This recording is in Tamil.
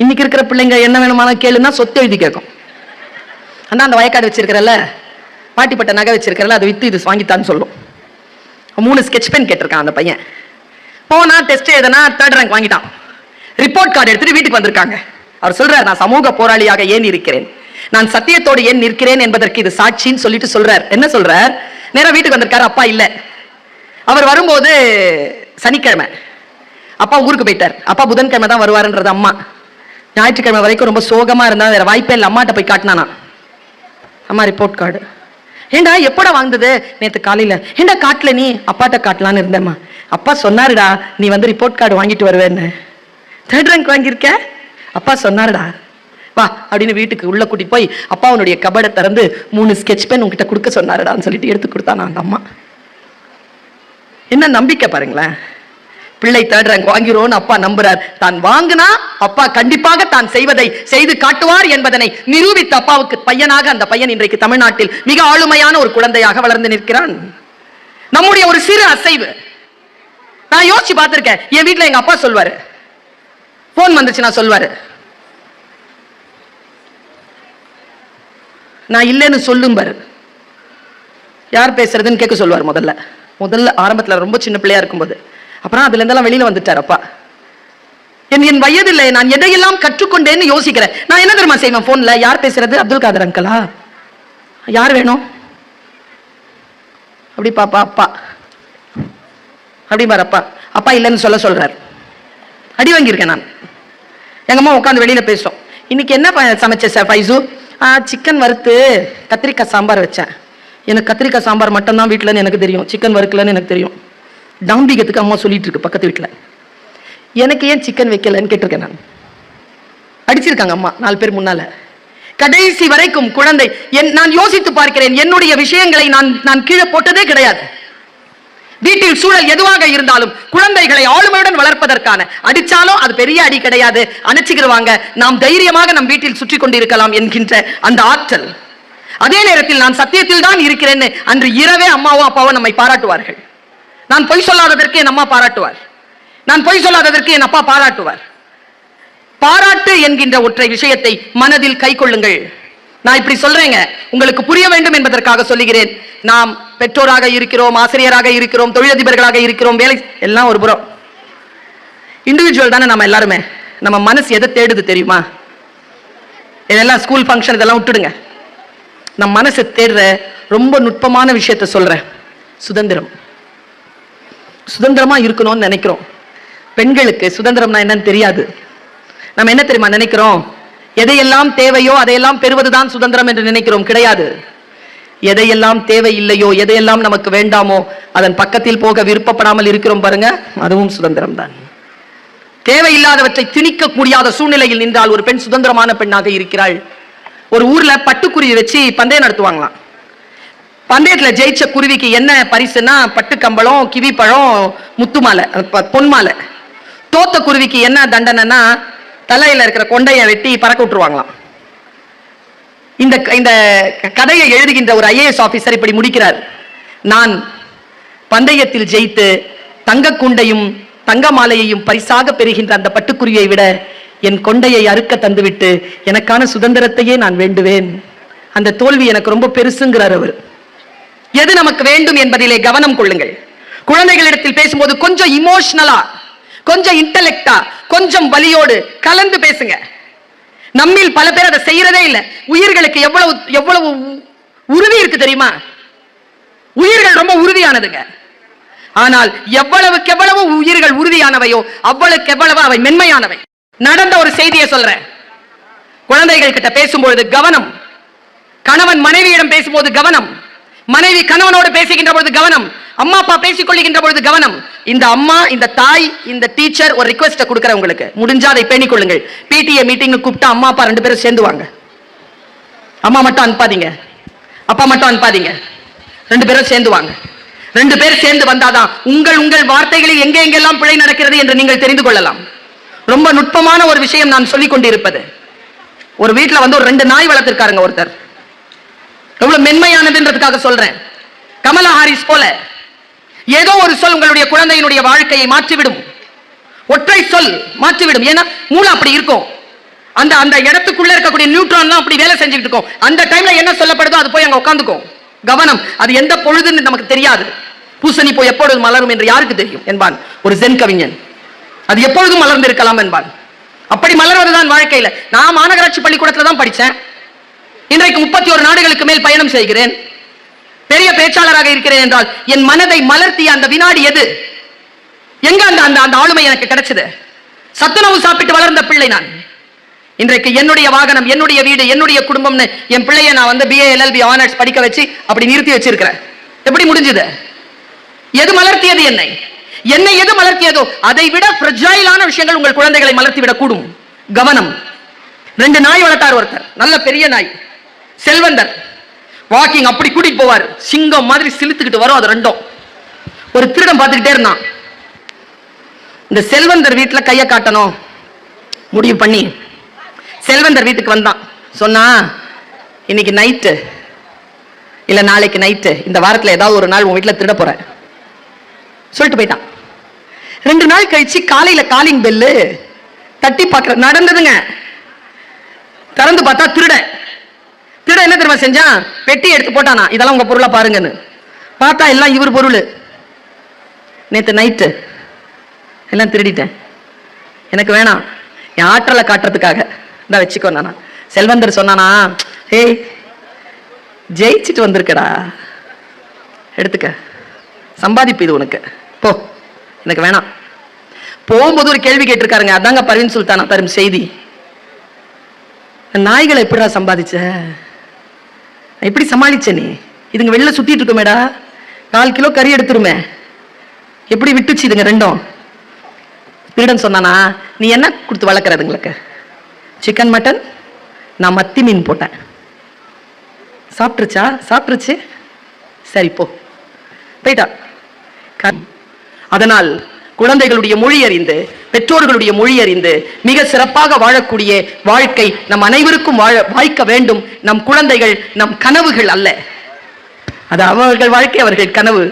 இன்னைக்கு இருக்கிற பிள்ளைங்க என்ன வேணுமானாலும் கேளுன்னா சொத்து எழுதி கேட்கும். ஆனா அந்த வயக்காடு வச்சிருக்கிறல்ல, பாட்டிப்பட்ட நகை வச்சிருக்கிறல்ல, அதை வித்து இது வாங்கித்தான்னு சொல்லும். 3 ஸ்கெட்ச் பென் கேட்டிருக்கான் அந்த பையன். போனா டெஸ்ட் எதுனா 3rd ரேங்க் வாங்கிட்டான். ரிப்போர்ட் கார்டு எடுத்துட்டு வீட்டுக்கு வந்திருக்காங்க. அவர் சொல்றார், நான் சமூக போராளியாக ஏன் இருக்கிறேன், நான் சத்தியத்தோடு ஏன் நிற்கிறேன் என்பதற்கு இது சாட்சின்னு சொல்லிட்டு சொல்றார். என்ன சொல்றார்? நேரா வீட்டுக்கு வந்திருக்காரு. அப்பா இல்ல. அவர் வரும்போது சனிக்கிழமை, அப்பா ஊருக்கு போயிட்டார். அப்பா புதன்கிழமை தான் வருவாருன்றது அம்மா. ஞாயிற்றுக்கிழமை வரைக்கும் ரொம்ப சோகமா இருந்தா வேற வாய்ப்பே இல்லை. அம்மாட்ட போய் காட்டினானா, அம்மா ரிப்போர்ட் கார்டு. ஏண்டா எப்படா வாங்குது? நேற்று காலையில. ஏண்டா காட்டல நீ? அப்பாட்ட காட்டலான்னு இருந்தேம்மா. அப்பா சொன்னாருடா நீ வந்து ரிப்போர்ட் கார்டு வாங்கிட்டு வருவேன்னு. 3rd ரேங்க் வாங்கியிருக்க? அப்பா சொன்னாருடா வா அப்படின்னு வீட்டுக்கு உள்ள கூட்டிட்டு போய் அப்பா அவனுடைய கபடை திறந்து 3 ஸ்கெட்ச் பென் உங்ககிட்ட கொடுக்க சொன்னாருடான்னு சொல்லிட்டு எடுத்து கொடுத்தானா அந்த அம்மா. என்ன நம்பிக்கை பாருங்களேன். பிள்ளை 3rd ரேங்க் வாங்கிறோன்னு அப்பா நம்புறார். தான் வாங்கினா அப்பா கண்டிப்பாக தான் செய்வதை செய்து காட்டுவார் என்பதனை நிரூபித்த அப்பாவுக்கு பையனாக அந்த பையன் இன்றைக்கு தமிழ்நாட்டில் மிக ஆளுமையான ஒரு குழந்தையாக வளர்ந்து நிற்கிறான். நம்முடைய ஒரு சிறு அசைவு. நான் யோசிச்சு பார்த்திருக்கேன். என் வீட்டுல எங்க அப்பா சொல்வாரு, போன் வந்துச்சு நான் சொல்வாரு, நான் இல்லைன்னு சொல்லும் பாரு. யார் பேசுறதுன்னு கேட்க சொல்லுவார். முதல்ல ஆரம்பத்துல ரொம்ப சின்ன பிள்ளையா இருக்கும்போது. அப்புறம் அதுல இருந்தெல்லாம் வெளியில வந்துட்டார் அப்பா. என் வயதில்லை, நான் எதையெல்லாம் கற்றுக்கொண்டேன்னு யோசிக்கிறேன். நான் என்ன தெரியுமா செய்வேன்? போன்ல யார் பேசுறது? அப்துல் காதர் அங்கலா? யார் வேணும்? அப்படி பாப்பா அப்பா அப்படி பாரு. அப்பா அப்பா இல்லைன்னு சொல்றார். அடி வாங்கியிருக்கேன் நான். எங்க அம்மா உட்காந்து வெளியில பேசுறோம். இன்னைக்கு என்ன சமைச்ச சார் ஃபைசு? சிக்கன் வறுத்து கத்திரிக்காய் சாம்பார் வச்சேன். எனக்கு கத்திரிக்காய் சாம்பார் மட்டும் தான் வீட்டுலன்னு எனக்கு தெரியும், சிக்கன் வறுக்கலன்னு எனக்கு தெரியும். டாம்பிகத்துக்கு அம்மா சொல்லிட்டு இருக்கு பக்கத்து வீட்டுல. எனக்கு ஏன் சிக்கன் வைக்கலன்னு கேட்டிருக்கேன் நான். அடிச்சிருக்காங்க அம்மா 4 பேர் முன்னால. கடைசி வரைக்கும் குழந்தை. நான் யோசித்து பார்க்கிறேன், என்னுடைய விஷயங்களை நான் கீழே போட்டதே கிடையாது. வீட்டில் சூழல் எதுவாக இருந்தாலும் குழந்தைகளை ஆளுமையுடன் வளர்ப்பதற்கான, அடிச்சாலும் அது பெரிய அடி கிடையாது, அணைச்சிக்கிடுவாங்க, நாம் தைரியமாக நம் வீட்டில் சுற்றி கொண்டிருக்கலாம் என்கின்ற அந்த ஆற்றல். அதே நேரத்தில் நான் சத்தியத்தில் தான் இருக்கிறேன்னு அன்று இரவே அம்மாவும் அப்பாவும் நம்மை பாராட்டுவார்கள். நான் பொய் சொல்லாததற்கு என் அம்மா பாராட்டுவார், நான் பொய் சொல்லாததற்கு என் அப்பா பாராட்டுவார். பாராட்டு என்கின்ற ஒற்றை விஷயத்தை மனதில் கை கொள்ளுங்கள். நான் இப்படி சொல்றேங்க, உங்களுக்கு புரிய வேண்டும் என்பதற்காக சொல்லுகிறேன். நாம் பெற்றோராக இருக்கிறோம், ஆசிரியராக இருக்கிறோம், தொழிலதிபர்களாக இருக்கிறோம், வேலை எல்லாம் ஒரு புறம். இண்டிவிஜுவல் தானே நம்ம எல்லாருமே. நம்ம மனசு எதை தேடுது தெரியுமா? இதெல்லாம் ஸ்கூல் ஃபங்க்ஷன் இதெல்லாம் விட்டுடுங்க. நம் மனசு தேடுற ரொம்ப நுட்பமான விஷயத்த சொல்றேன். சுதந்திரம். சுதந்திரமா இருக்கணும்னு நினைக்கிறோம். பெண்களுக்கு சுதந்திரம்னா என்னன்னு தெரியாது. நம்ம என்ன தெரியுமா நினைக்கிறோம்? எதையெல்லாம் தேவையோ அதையெல்லாம் பெறுவதுதான் சுதந்திரம் என்று நினைக்கிறோம். கிடையாது. எதையெல்லாம் தேவை இல்லையோ, எதையெல்லாம் நமக்கு வேண்டாமோ அதன் பக்கத்தில் போக விருப்பப்படாமல் இருக்கிறோம் பாருங்க, அதுவும் சுதந்திரம் தான். தேவையில்லாதவற்றை திணிக்க முடியாத சூழ்நிலையில் நின்றால் ஒரு பெண் சுதந்திரமான பெண்ணாக இருக்கிறாள். ஒரு ஊர்ல பட்டுக்குருவி வச்சு பந்தயம் நடத்துவாங்களாம். பந்தயத்துல ஜெயிச்ச குருவிக்கு என்ன பரிசுன்னா பட்டு கம்பளம், கிவி பழம், முத்துமாலை, பொன்மாலை. தோத்த குருவிக்கு என்ன தண்டனைன்னா தலையில இருக்கிற கொண்டைய வெட்டி பறக்க விட்டுருவாங்களாம். இந்த கதையை எழுதுகின்ற ஒரு IAS ஆபீசர் இப்படி முடிக்கிறார். நான் பந்தயத்தில் ஜெயித்து தங்க குண்டையும் தங்க மாலையையும் பரிசாக பெறுகின்ற அந்த பட்டுக்குருவியை விட என் கொண்டையை அறுக்க தந்துவிட்டு எனக்கான சுதந்திரத்தையே நான் வேண்டுவேன். அந்த தோல்வி எனக்கு ரொம்ப பெருசுங்கிறார் அவர். எது நமக்கு வேண்டும் என்பதிலே கவனம் கொள்ளுங்கள். குழந்தைகளிடத்தில் பேசும்போது கொஞ்சம் இமோஷனலா, கொஞ்சம் இன்டெலெக்டா, கொஞ்சம் வலியோடு கலந்து பேசுங்க. நம்மில் பல பேர் அதை செய்யறதே இல்லை. உயிர்களுக்கு எவ்வளவு உறுதி இருக்கு தெரியுமா? உயிர்கள் ரொம்ப உறுதியானதுங்க. ஆனால் எவ்வளவுக்கு எவ்வளவு உயிர்கள் உறுதியானவையோ அவ்வளவுக்கு எவ்வளவு அவை மென்மையானவை. நடந்த ஒரு செய்தியை சொல்றேன். குழந்தைகள் கிட்ட பேசும்பொழுது கவனம். கணவன் மனைவியிடம் பேசும்போது கவனம். மனைவி கணவனோடு பேசுகின்ற பொழுது கவனம். அம்மா அப்பா பேசிக் கொள்ளுகின்ற பொழுது கவனம். இந்த அம்மா, இந்த தாய், இந்த டீச்சர் ஒரு ரிக்வெஸ்ட் கொடுக்கிற உங்களுக்கு, முடிஞ்சா அதை பேணிக் கொள்ளுங்கள். PTA மீட்டிங் கூப்பிட்டா அம்மா அப்பா 2 பேரும் சேர்ந்து வாங்க. அம்மா மட்டும் அனுப்பாதீங்க, அப்பா மட்டும் அனுப்பாதீங்க, 2 பேரும் சேர்ந்து வாங்க. 2 பேர் சேர்ந்து வந்தாதான் உங்கள் வார்த்தைகளில் எங்கெல்லாம் பிழை நடக்கிறது என்று நீங்கள் தெரிந்து கொள்ளலாம். ரொம்ப நுட்பமான ஒரு விஷயம் நான் சொல்லிக் கொண்டிருப்பது. ஒரு வீட்டுல வந்து ஒரு 2 நாய் வளர்த்திருக்காருங்க ஒருத்தர். எவ்வளவு மென்மையானதுன்றதுக்காக சொல்றேன். கமலா ஹாரிஸ் போல ஏதோ ஒரு சொல் உங்களுடைய குழந்தையினுடைய வாழ்க்கையை மாற்றிவிடும். ஒற்றை சொல் மாற்றிவிடும். ஏன்னா மூளை அப்படி இருக்கும். அந்த அந்த இடத்துக்குள்ள இருக்கக்கூடிய நியூட்ரான்லாம் அப்படி வேலை செஞ்சுட்டு இருக்கும். அந்த டைம்ல என்ன சொல்லப்படுதோ அது போய் அங்க உட்காந்துக்கும். கவனம். அது எந்த பொழுதுன்னு நமக்கு தெரியாது. பூசணி போய் எப்பொழுது மலரும் என்று யாருக்கு தெரியும் என்பான் ஒரு ஜென் கவிஞன். அது எப்பொழுதும் மலர்ந்து இருக்கலாம் என்பான். அப்படி மலர்வதுதான் வாழ்க்கையில. நான் மாநகராட்சி பள்ளிக்கூடத்துல தான் படித்தேன். இன்றைக்கு 31 நாடுகளுக்கு மேல் பயணம் செய்கிறேன். பெரிய பேச்சாளராக இருக்கிறேன் என்றால் என் மனதை மலர்த்திய அந்த வினாடி எது? எங்க அந்த அந்த ஆளுமை எனக்கு கிடைச்சது? சத்துணவு சாப்பிட்டு வளர்ந்த பிள்ளை நான். இன்றைக்கு என்னுடைய வாகனம், என்னுடைய வீடு, என்னுடைய குடும்பம்னு என் பிள்ளையை நான் வந்து BA LLB ஆனர்ஸ் படிக்க வச்சு அப்படி நிறுத்தி வச்சிருக்கிறேன். எப்படி முடிஞ்சது? எது மலர்த்தியது என்னை? என்னை எது மலர்த்தியதோ அதை விட ஃப்ரெஜைலான விஷயங்கள் உங்கள் குழந்தைகளை மலர்த்தி விட கூடும். கவனம். 2 நாய் வளர்த்தார் ஒருத்தர், நல்ல பெரிய நாய், செல்வந்தர். வாக்கிங் அப்படி கூட்டிட்டு போவார், சிங்கம் மாதிரி சிலுத்துக்கிட்டு வரும். அது ரெண்டும் ஒரு திருடம் பார்த்துக்கிட்டே இருந்தான். இந்த செல்வந்தர் வீட்டுல கையை காட்டணும் முடிவு பண்ணி செல்வந்தர் வீட்டுக்கு வந்தான். சொன்னா, இன்னைக்கு நைட்டு இல்ல நாளைக்கு நைட்டு, இந்த வாரத்துல ஏதாவது ஒரு நாள் உன் வீட்டுல திருட போறேன் சொல்லிட்டு போயிட்டான். 2 நாள் கழிச்சு காலையில காலிங் பெல்லு தட்டி பார்க்கிற நடந்ததுங்க. திறந்து பார்த்தா திருட என்ன தெரியுமா செஞ்சான்? பெட்டி எடுத்து போட்டானா, இதெல்லாம் உங்க பொருளா பாருங்கன்னு. பார்த்தா எல்லாம் இவர் பொருள். நேத்து நைட்டு எல்லாம் திருடிட்டேன், எனக்கு வேணாம், என் ஆற்றலை காட்டுறதுக்காக தான் வச்சுக்கோ. நானா செல்வந்தர் சொன்னானா, ஏய் ஜெயிச்சுட்டு வந்திருக்கடா, எடுத்துக்க, சம்பாதிப்பு இது உனக்கு, போ, எனக்கு வேணாம். போகும்போது ஒரு கேள்வி கேட்டிருக்காருங்க. அதாங்க பர்வீன் சுல்தானா தரும் செய்தி. நாய்களை எப்படிடா சம்பாதிச்ச, எப்படி சமாளிச்ச நீ? இதுங்க வெளில சுத்திட்டு இருக்கோமேடா, 4 கிலோ கறி எடுத்துருமே, எப்படி விட்டுச்சு இதுங்க ரெண்டும்? திருடன் சொன்னானா, நீ என்ன கொடுத்து வளர்க்கறதுங்களுக்கு? சிக்கன் மட்டன், நான் மத்தி மீன் போட்டேன். சாப்பிட்டுருச்சா? சாப்பிட்டுருச்சு, சரி போ, போயிட்டா. அதனால் குழந்தைகளுடைய மொழி அறிந்து, பெற்றோர்களுடைய மொழி அறிந்து மிக சிறப்பாக வாழக்கூடிய வாழ்க்கை நம் அனைவருக்கும் வாய்க்க வேண்டும். நம் குழந்தைகள் நம் கனவுகள் அல்ல, அது அவர்கள் வாழ்க்கை, அவர்கள் கனவு.